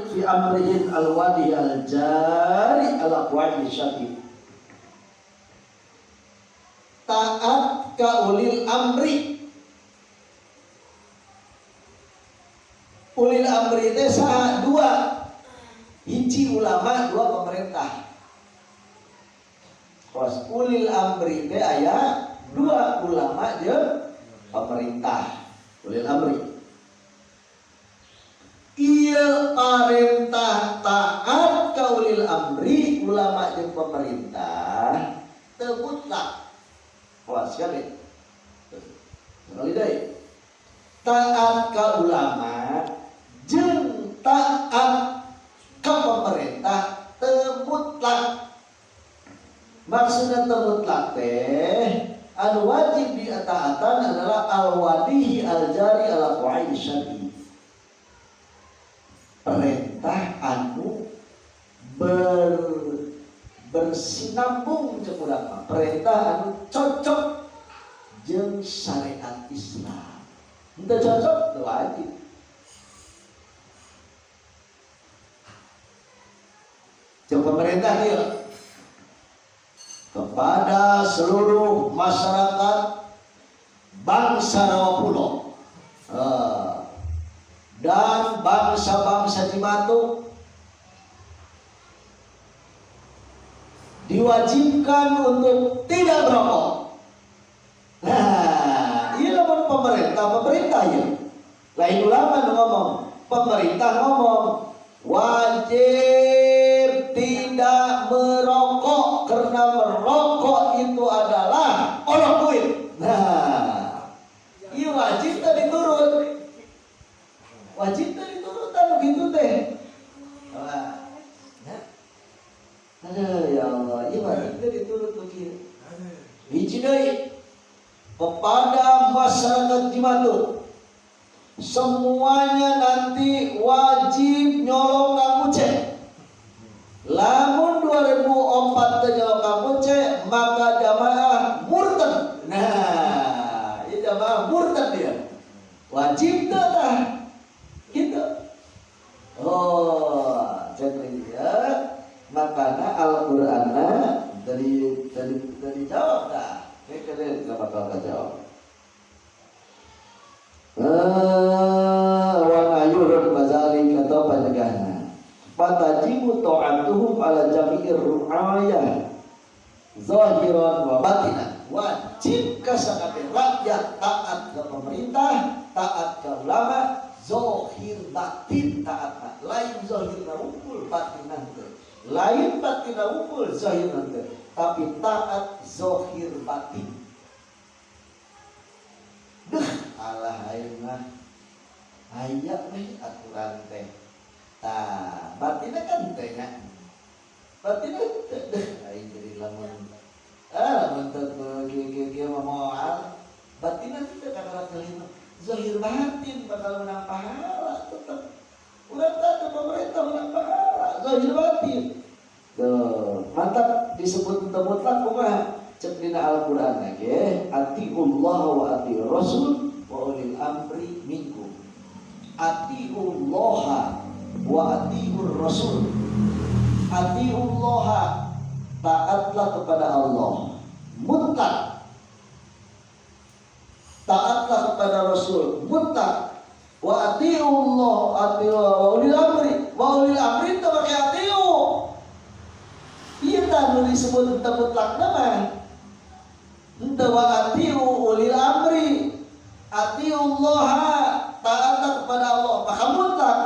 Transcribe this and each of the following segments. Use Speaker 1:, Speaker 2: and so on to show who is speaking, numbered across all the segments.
Speaker 1: fi amrihin al-wadi al-jari ala qawaid syar'i. Taat ka ulil amri. Ulil amri teh saha? Dua. Hiji ulama, dua pemerintah. Pas ulil amri teh aya dua, ulama jeung pemerintah. Ulil amri. Ieu parentah taat ka ulil amri, ulama jeung pemerintah teu mutlak. Kuat sekali. Sekali deui. Taat ka ulama jeung taat ka pemerintah teu mutlak. Maksudna teu mutlak teh anu wajib ditaatan adalah al-wadihi al-jari ala qawaid syar'i. Perintah anu bersinambung jeung urang, perintah anu cocok jeung syariat Islam. Henteu cocok teu wajib. Jeung pemerintah ieu kepada seluruh masyarakat bangsa Rawa Pulo dan bangsa-bangsa di Batu diwajibkan untuk tidak merokok. Nah, ini lamun pemerintah ya. Lain ulama ngomong, pemerintah ngomong wajib tidak merokok karena merokok itu adalah olok duit. Nah, iya wajib tadi turun. Wajib tadi turun anu gitu teh. Aduh ya Allah, iya wajib tadi turun begitu. Hiji deui kepada masyarakat Cimatu semuanya nanti wajib nyolong ngamuce. Lamun 2004 teh nyolong ngamuce maka jamaah murtad. Nah, ini jamaah murtad dia. Wajib tah gitu. Oh, jadi ya makana Al-Qur'anna dari jawab dah. Kira-kira enggak bakal jawab. Wa ayurun bazalik atau penegahna. Fatajibu ta'atuhum ala jami'ir ru'ayah zahiran wa batinan. Wajib kasabeh rakyat taat ke pemerintah, taat ke ulama, zahir batin taat. Lain zahirna ukul batinan teh. Lain batinna ukul zahirna teh, tapi taat zahir batin. Duh, alah ayeuna mah aya we aturan teh. Tah, batinna kan teh nya. Batinna teh aing jadi lamun kieu moal. Batinna teh kakara kelima. Zahir batin bakal menang pahala tetep. Urang teh pemerintah menang pahala, zahir batin. Tuh, mantap disebut mutlak kumaha? Cek dina Al-Qur'an ge, atiullah wa atiur rasul wa ulil amri minkum. Atiullah wa atiur rasul. Atiullah taatlah kepada Allah mutlak. Taatlah kepada Rasul mutlak. Wa atiullah wa ulil amri. Wa ulil amri itu pakai atiu. Iya kan disebut mutlak nama. Ente wa atiu ulil amri. Atiullah taatlah kepada Allah maka mutlak.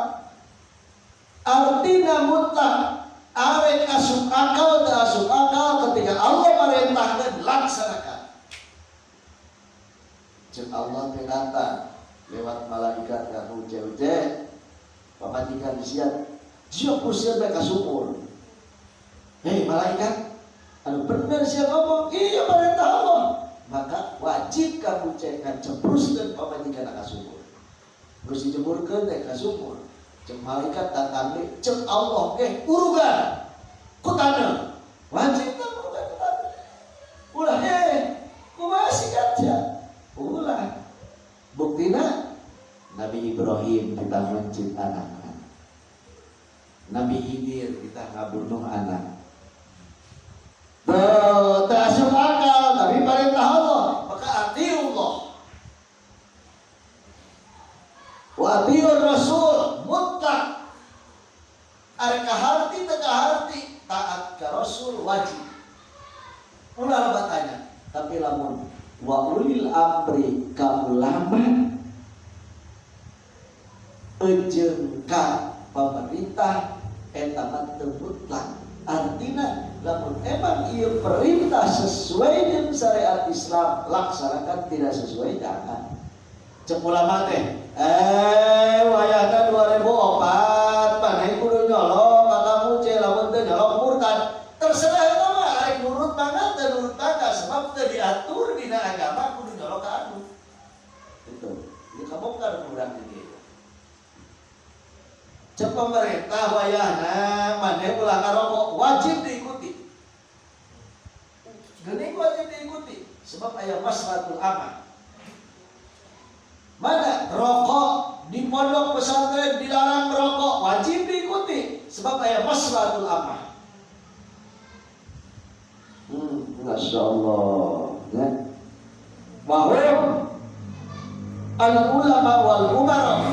Speaker 1: Artinya mutlak. Arek asup akal dan asup akal ketika Allah merintahkan laksanakan. Jeung Allah berkata lewat malaikat ka uje-uje pamajikan disian jieu kusieun bae ka sumur. Hei malaikat, anu bener sia ngomong, iya perintah Allah. Maka wajib kamu cekan cepruskeun pamajikan ka sumur. Geus dijemurkeun teh ka sumur. Jeung malaikat datang deui, jeung Allah urugan ku taneuh. Wajib ka urugan ku taneuh. Ulah kumaha sikaca? Ulah buktina Nabi Ibrahim kita mencit anak Nabi Khidir kita ngabunuh anak. Tuh, terasuk akal, tapi perintah Allah, maka atiullah wa atiur Rasul mutlak. Are kaharti teu kaharti taat ka Rasul wajib. Ulah batanya, tapi lamun wa ulil amri ka ulama jeung ka pemerintah eta mah teu mutlak. Artinya lamun emang ieu perintah sesuai dengan syariat Islam laksanakan, tidak sesuai jangan. Cek ulama teh wayahna 2004 panai kudu nyolong ka kamu ce lamun teu nyolong murtad. Terserah eta mah arek nurut mangga teu nurut mangga sebab teu diatur dina agama kudu nyolong ka anu. Itu. Ieu kabongkar urang di dieu. Cek pemerintah wayahna maneh ulah ngarokok wajib diikuti. Geuning wajib diikuti sebab aya maslahatul amah. Mana rokok di pondok pesantren dilarang merokok wajib diikuti sebab aya maslahatul amah. Masya Allah ya. Wahum al ulama wal umara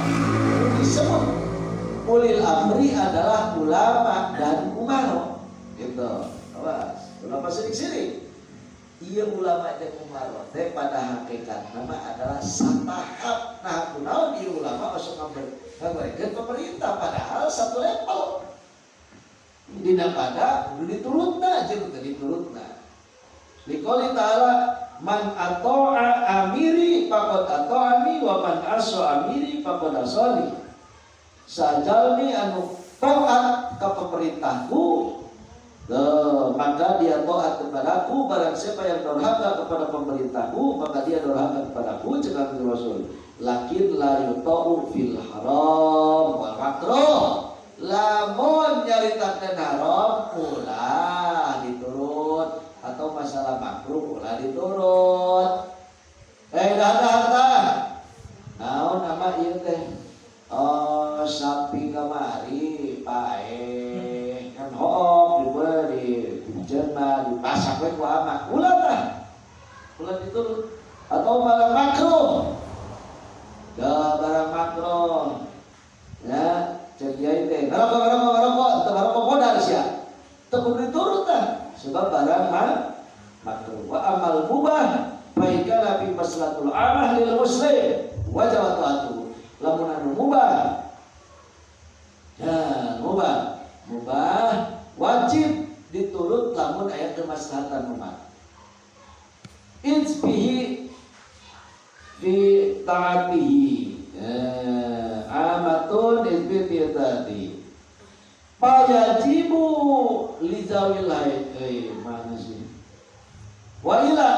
Speaker 1: disebut ulil amri adalah ulama dan umara. Gitu. Awas, ulama sirik-sirik. Iya ulama dan umara teh pada hakikat nama adalah satahap. Nah, kunaon ieu ulama masuk ngabrekeun pemerintah padahal satu level. Dina pada kudu diturutna jeung teu diturutna. Liqouli ta'ala man ata'a amiri faqad ata'ani wa man asa amiri faqad asani. Sajalmi anu taat ke pemerintahku, maka dia taat kepadaku. Barang siapa yang durhaka kepada pemerintahku, maka dia durhaka kepadaku. Cakap Rasul, lakin la yuta'u fil haram wal makruh. Lamun nyaritakeun haram ulah diturut, atau masalah makruh ulah diturut. Dah. Naon nama ieu teh? Oh, sapi kamari pae kan hook diberi dijenma dipasak we ku amak ulah tah ulah diturut atau barang makruh barang makruh ya cek ieu teh ngarokok teu modal sia teu kudu diturut tah sebab barang makruh wa amal mubah baikana fi maslahatul amah lil muslim wajib taatu. Lamun anu mubah ya mubah wajib diturut lamun aya kemaslahatan umat. Insbihi fi taatihi amatun isbi tadi fayajibu li zawil haid mana sih wa ila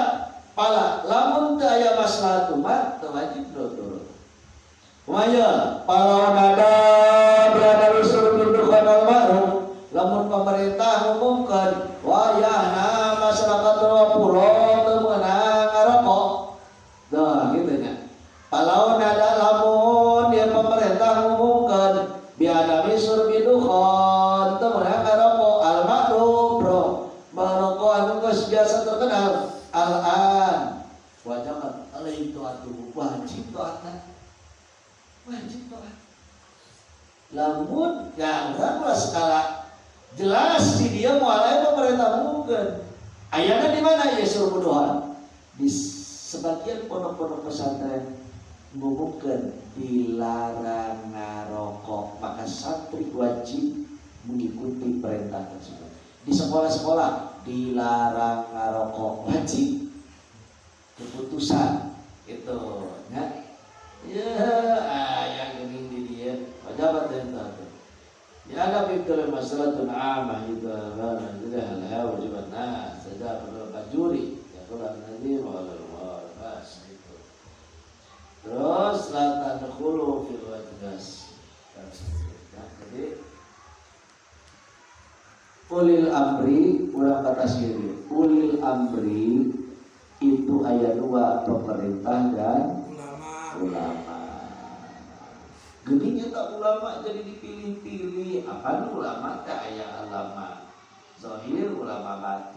Speaker 1: pala lamun teu aya maslahat umat teu wajib turut. Maya para nada berada usul bidukhan al-ma'ruf lamun pemerintah ngumumkan wayahna masyarakat pulau teu meunang ngarokok. Dah gitu nya. Palau nada lamun dia pemerintah ngumumkan biadami surbi dukhan teu meunang ngarokok al-ma'ruf bro. Merokok anu geus biasa terkenal al-an. Wajib alaihi taatu wajib taatna. Wajib taat. Lamun ya urang ulah skala jelas di dia moal pemerintah mungkin. Ayana di mana ya suruh berdoa? Di sebagian pondok-pondok pesantren mengumumkan dilarang ngarokok, maka santri wajib mengikuti perintah tersebut. Di sekolah-sekolah dilarang ngarokok wajib. Keputusan itu ya. Ya, yang gening di dia pejabat tentang ya ada pikir masalah amah itu karena tidak hal wajibatna saja perlu kajuri ya Quran nanti pas itu terus la tadkhulu fil wajdas jadi ulil amri ulang kata sendiri ulil amri itu ayat 2 pemerintah dan ulama. Geningnya tak ulama jadi dipilih-pilih. Apa ulama tak aya ulama zahir ulama batin.